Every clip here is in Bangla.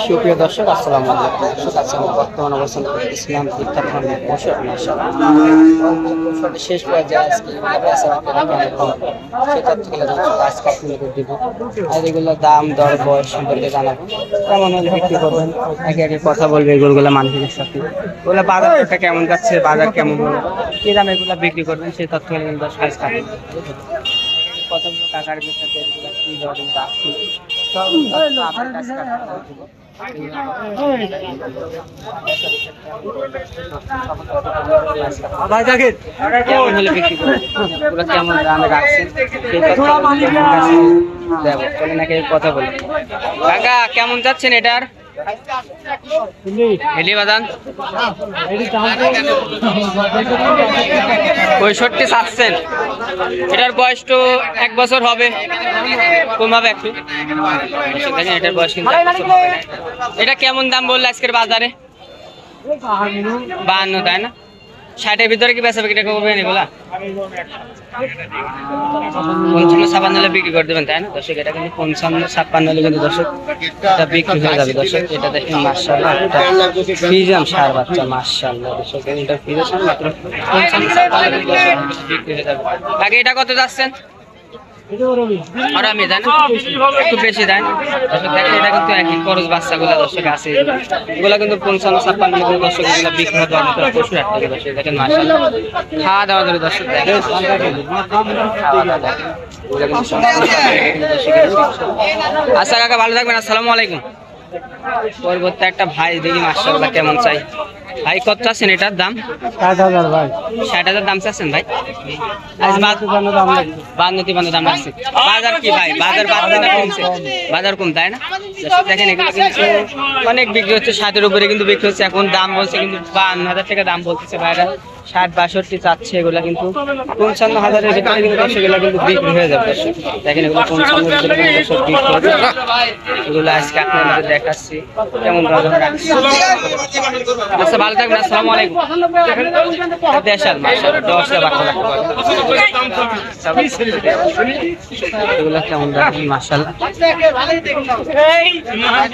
সুপ্রিয় দর্শক, আসসালামু আলাইকুম। দর্শক, আজকে আমি বর্তমান অবস্থান করতেছিলাম শেষ পর্যায়ে আজকে আজকে আপনাদের দিব। আর এগুলো দাম দর বয়স সম্পর্কে জানাবো, কেমন হলে বিক্রি করবেন, একে একে কথা বলবে এগুলো মানুষের সাথে। ওগুলো বাজারটা কেমন যাচ্ছে, বাজার কেমন হলো, কি দামে এগুলো বিক্রি করবেন সেই তথ্য কিন্তু দর্শক কতগুলো টাকার সাথে কি দর রাখছি সব আপনার কাছে কেমন হলে বিক্রি করবেন, কেমন দামে রাখছেন সেই দেবো। চলেন নাকি কথা বলি। কাকা কেমন যাচ্ছেন এটার বাদান? 65 চাচ্ছেন। এটার বয়স তো 1 বছর হবে, কমাবে একটু। এটার বয়স কিন্তু 1 বছর হবে। এটা কেমন দাম বললো আজকের বাজারে? 52, তাই না? 60-এর ভিতরে কি বেচা বিক্রি করবেন এগুলা? 55-56 হলে বিক্রি করে দেবেন, তাই না দর্শক? এটা কিন্তু 55-56 হলে কিন্তু দর্শক এটা বিক্রি হয়ে যাবে। দর্শক এটা দেখেন মাশাআল্লাহ, এটা ফ্রিজিয়ান সার বাচ্চা মাশাআল্লাহ। দর্শক এটা ফ্রিজিয়ান মাত্র 55-56 বিক্রি হয়ে যাবে। আগে এটা কত যাচ্ছেন? আর আমি জানি একটু বেশি দেন দর্শক। দেখেন এটা কিন্তু একই খরচ বাচ্চাগুলো দর্শক আছে, এগুলো কিন্তু 55-56 দর্শক এগুলো বিক্রি হতে অনেক প্রচুর একটা দর্শক। দেখেন মাশাআল্লাহ, খাওয়া দাওয়া ধরে দর্শক দেখেন। আচ্ছা কাকা, ভালো থাকবেন, আসসালামু আলাইকুম। পরবর্তী একটা ভাই দেখি মাশাআল্লাহ কেমন চাই। ভাই কত চাচ্ছেন এটার দাম? 60,000 ভাই। 60,000 দাম চাচ্ছেন ভাই? আজ 52 দাম রাখছে। বাজার কি ভাই, বাজার বাড়ছে না কমছে? বাজার কম, তাই না? দেখেন এগুলো কিন্তু অনেক বিক্রি হচ্ছে, 60-এর উপরে কিন্তু বিক্রি হচ্ছে। এখন দাম বলছে কিন্তু 52,000 টাকা দাম বলতেছে ভাইরা। 60-62 চাচ্ছে, এগুলা কিন্তু 55,000-এর ভিতরে কিন্তু সেগুলো কিন্তু বিক্রি হয়ে যাবে। দেখেন এগুলো 55,000 ভিতরে কিন্তু সব বিক্রি হয়ে যাবে। এগুলো আজকে আপনাদের দেখাচ্ছি কেমন বাজার রাখছে। আচ্ছা ভালো থাকবেন, আসসালামু আলাইকুম। দেশাল মাশাআল্লাহ 10টা বাচ্চা রাখতে পারবে। এগুলো কেমন রাখবেন মাশাআল্লাহ,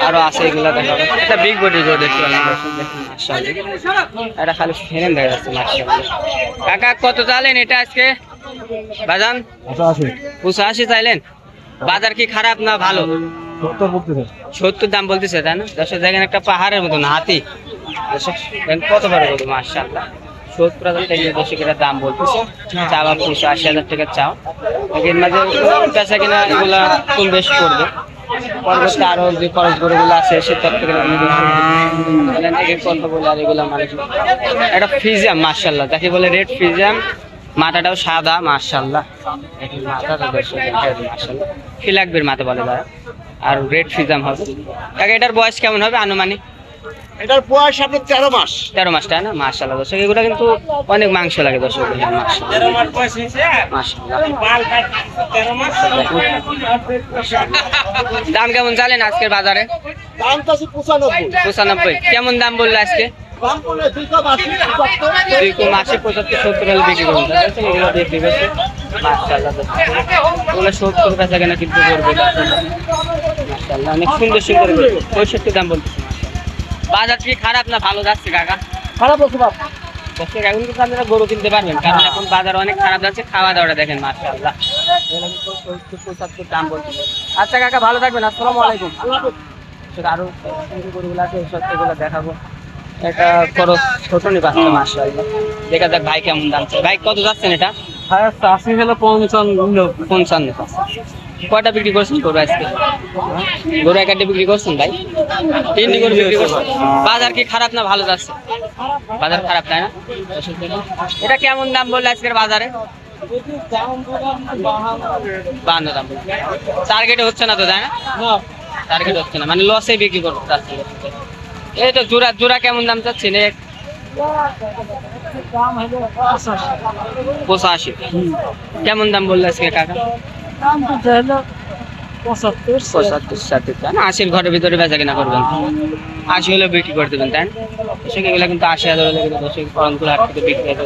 আরো আছে এগুলো দেখাবো। এটা বিগ বডি গো দেখতে মাশাআল্লাহ, এটা খালি ফেরেন দেখা যাচ্ছে মাশাআল্লাহ। কাকা কত চাইলেন এটা আজকে বাজান? 85 চাইলেন। বাজার কি খারাপ না ভালো? 70 দাম বলতেছে, তাই না দর্শক? দেখেন একটা পাহাড়ের মতন হাতি দর্শক, কত বড় বড় মাশাআল্লাহ। 70,000 টাকা দর্শক এটা দাম বলতেছে। চাওয়া 85,000 টাকা চাও। এর মাঝে বেচা কিনা এগুলা কম বেশ করবে। পরবর্তী আরো যে খরচ গরুগুলো আছে সে তথ্য কথা বলে। আর এগুলা মানে একটা ফ্রিজিয়াম মাশাআল্লাহ, তাকে বলে রেড ফ্রিজিয়াম। মাথাটাও সাদা মাশাআল্লাহ, মাথাটা মাশাআল্লাহ কি লাগবে মাথা বলে তারা। আর রেড ফ্রিজিয়াম হবে। কাকা এটার বয়স কেমন হবে আনুমানিক? এটার বয়স আপনার 13 মাস। 13 মাস, তাই না? মাশাআল্লাহ দর্শক এগুলো কিন্তু অনেক মাংস লাগে দর্শক। দাম কেমন জানেন আজকের বাজারে? দাম তো 95। কেমন দাম বললো আজকে? দাম বলে 280, 75, 70 হলে বিক্রি করুন। এগুলো বিক্রি করছে মাশাআল্লাহ দর্শক। এগুলো 70 টাকা কেনা কিন্তু করবে মাশাআল্লাহ, অনেক সুন্দর সুন্দর। 65 দাম বলতেছে। বাজার কি খারাপ না ভালো যাচ্ছে কাকা? খারাপ হচ্ছে বাপ। দর্শক এখন কিন্তু আপনারা গরু কিনতে পারবেন, কারণ এখন বাজার অনেক খারাপ যাচ্ছে। খাওয়া দাওয়াটা দেখেন মাশাআল্লাহ, 75 দাম বলতেছে। আচ্ছা কাকা ভালো থাকবেন, আসসালামু আলাইকুম। আরো গরুগুলো আছে সত্যগুলো দেখাবো। এটা খরচ ছোট নি বাচ্চা মাশাআল্লাহ। দেখা যাক ভাই কেমন দাম চাই। ভাই কত যাচ্ছেন এটা? 80 হলো 55। কয়টা বিক্রি করছেন গরু আজকে? গরু একটা বিক্রি করছেন ভাই? 3টি গরু বিক্রি করছেন। বাজার কি খারাপ না ভালো যাচ্ছে? বাজার খারাপ, তাই না? এটা কেমন দাম বললে আজকের বাজারে? 52 দাম। টার্গেটে হচ্ছে না তো, তাই না? টার্গেট হচ্ছে না, মানে লসে বিক্রি করতে চাচ্ছি। এই তো জোড়া কেমন দাম চাচ্ছেন? 85। কেমন দাম বললে আজকে কাকা? 75-70 ঘরের ভিতরে বেচা কিনা করবেন। 80 হলে বিক্রি করে দেবেন, তাই না? এগুলো কিন্তু 80,000 হলে কিন্তু দর্শক করণকুল হাট থেকে বিক্রি হবে।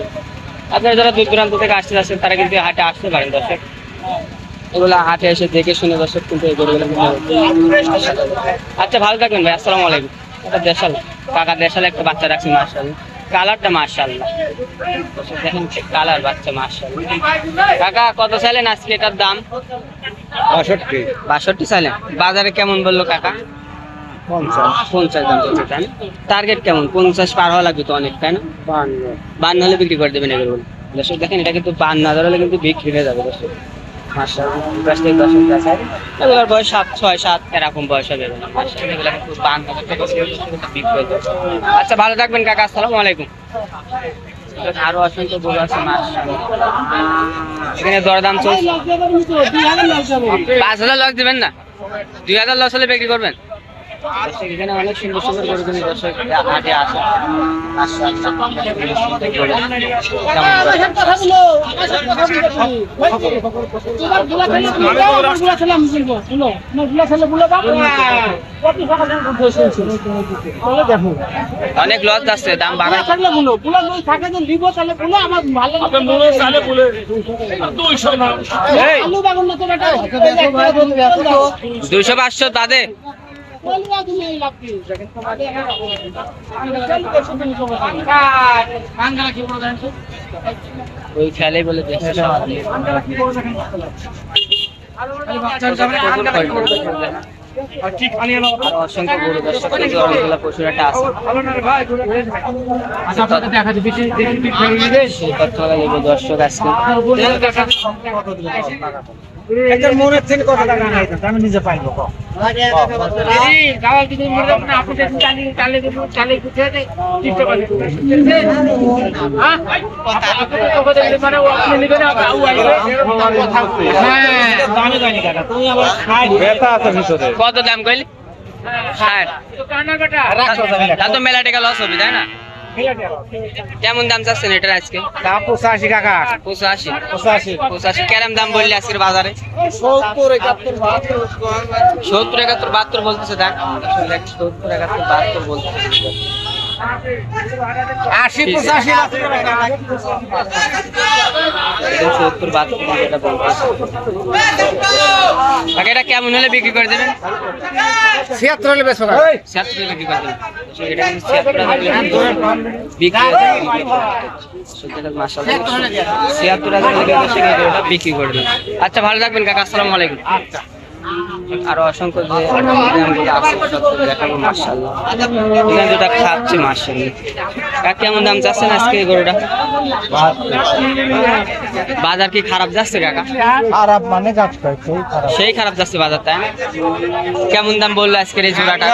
আপনারা যারা দূর দূরান্ত থেকে আসতে যাচ্ছেন তারা কিন্তু হাটে আসতে পারেন দর্শক। এগুলো হাটে এসে দেখে শুনে দর্শক কিন্তু এই গরুগুলো কিনতে হবে। আচ্ছা ভালো থাকবেন ভাই, আসসালামু আলাইকুম। এটা দেশাল কাকা, দেশাল একটা বাচ্চা রাখছি মাশাআল্লাহ, কালারটা মাশাআল্লাহ, দেখেন কালার বাচ্চা মাশাআল্লাহ। কাকা কত চাইলেন আজকে এটার দাম? 62 চাইলেন। বাজারে কেমন বললো কাকা? 50 দাম চলছে তাই না? টার্গেট কেমন? 50 পার হওয়া লাগবে তো অনেক, তাই না? 52 হলে বিক্রি করে দেবেন এগুলো দর্শক। দেখেন এটা কিন্তু 52 হলে কিন্তু বিক্রি হয়ে যাবে দর্শক মাশাআল্লাহ। এগুলোর বয়স 7, 6, 7 এরকম বয়স হবে মাশাআল্লাহ। এগুলো কিন্তু 52 টাকা বিক্রি হয়ে যাবে। আচ্ছা ভালো থাকবেন কাকা, আসসালামু আলাইকুম। আরো অসংখ্য গরু আছে মাশাআল্লাহ। এখানে দরদাম চলছে। 5000 লস দিবেন না? 2000 লস হলে বিক্রি করবেন? এখানে অনেক সুন্দর সুন্দর গরু কিন্তু দর্শক হাটে আসে অনেক লস যাচ্ছে, দাম বাড়ায়। 200-500 তাদের ওই খেলে বলে অসংখ্য গরু দর্শক প্রচুর একটা আছে। দর্শক আজকে মনের থেকে কত টাকা আমি নিজে পাইবো। কত দাম কইলি? 60। তা তো মেলা টাকা লস হবে তাই না? কেমন দাম চাচ্ছেন এটার আজকে? 85 টাকা। 85 কেরম দাম বললে আজকের বাজারে? 70, 71, 70, 71, 72 বলতেছে। দেখ 70, 71, 72 বলতেছে। 80, 85 লাখ টাকা। 70, 72 এটা বলতেছে। আগে এটা কেমন হলে বিক্রি করে দেবেন? 76 হলে বেচো। 76 বিক্রি করে দেবেন। এটা কিন্তু 76 হলে বিক্রি করে দেবেন। মাশাআল্লাহ 76 হলে বিক্রি করে দেবেন। আচ্ছা ভালো থাকবেন কাকা, আসসালামু আলাইকুম। আরো অসংখ্য যে দেখাবো মাশাআল্লাহ। এখানে দুটা খাচ্ছে মাশাআল্লাহ। কাকা কেমন দাম চাচ্ছেন আজকে এই গরুটা? বাজার কি খারাপ যাচ্ছে কাকা? খারাপ মানে যাচ্ছে, সেই খারাপ যাচ্ছে বাজার, তাই না? কেমন দাম বললো আজকের এই জোড়াটা?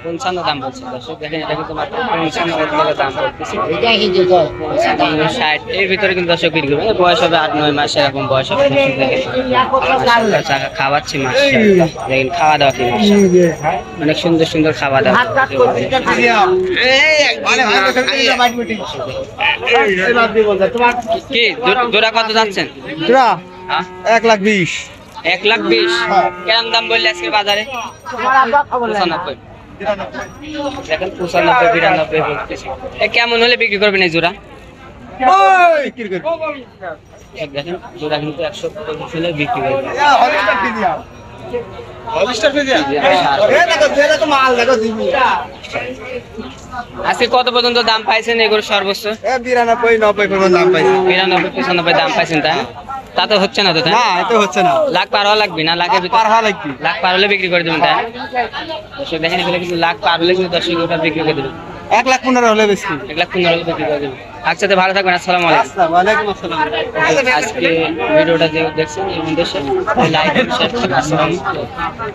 55 দাম বলছে দর্শক। দেখেন এটা কিন্তু মাত্র 55 টাকা দাম বলতেছে। 60 এর ভিতরে কিন্তু দর্শক বিক্রি করবে। বয়স হবে 8-9 মাস এরকম বয়স হবে। খাওয়াচ্ছি মাশাআল্লাহ। দেখেন খাওয়া দাওয়া কি মাশাআল্লাহ, অনেক সুন্দর সুন্দর খাওয়া দাওয়া। কি জোড়া কত যাচ্ছেন? 1,20,000। 1,20,000 কেমন দাম বললে আজকে বাজারে? 95। দেখেন 95-92 বলতেছে। কেমন হলে বিক্রি করবেন এই জোড়া? দেখেন জোড়া কিন্তু 125 হলে বিক্রি করবেন। আজকে কত পর্যন্ত দাম পাইছেন এগুলো সর্বোচ্চ? 92-90 পর্যন্ত দাম পাইছি। 92-95 দাম পাইছেন তাই না? তা তো হচ্ছে না তো, তাই না এত হচ্ছে না। লাখ পার হওয়া লাগবে না? লাখের ভিতর পার হওয়া লাগবে। লাখ পার হলে বিক্রি করে দেবেন তাই না? দর্শক দেখেন এগুলো কিন্তু লাখ পার হলে কিন্তু দর্শক ওটা বিক্রি করে দেবেন। 1,15,000 হলে বেশি। 1,15,000 হলে বিক্রি করে দেবেন। আচ্ছা তো ভালো থাকবেন, আসসালামু আলাইকুম। ওয়ালাইকুম আসসালাম। আজকে ভিডিওটা যে দেখছেন এই মধ্যে লাইক শেয়ার করুন। আসসালামু আলাইকুম।